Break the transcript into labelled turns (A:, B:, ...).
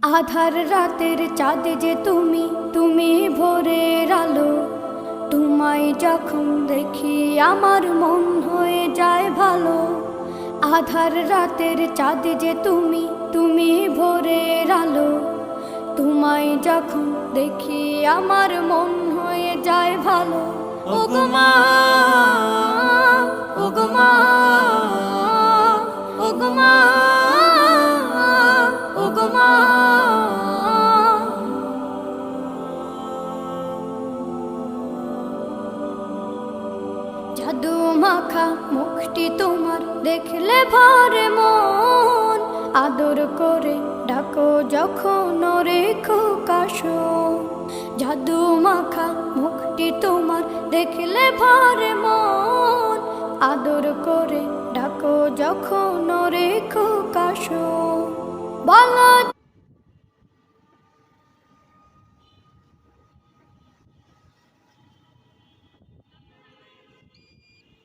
A: আধার রাতের চাঁদ যে তুমি, তুমি ভোরের আলো। তোমায় যখন দেখি আমার মন হয়ে যায় ভালো। আধার রাতের চাঁদ যে তুমি, তুমি ভোরের আলো। তোমায় যখন দেখি আমার মন হয়ে যায় ভালো। ওগো মা, ওগো মা, ওগো মা, ওগো মা। জাদু মাখা মুখটি তোমার দেখলে ভরে মন। আদর করে ডাকো যখন রেখো কাশন। জাদু মাখা মুখটি তোমার দেখলে ভরে মন। আদর করে ডাকো যখন রেখো কাশন। বলো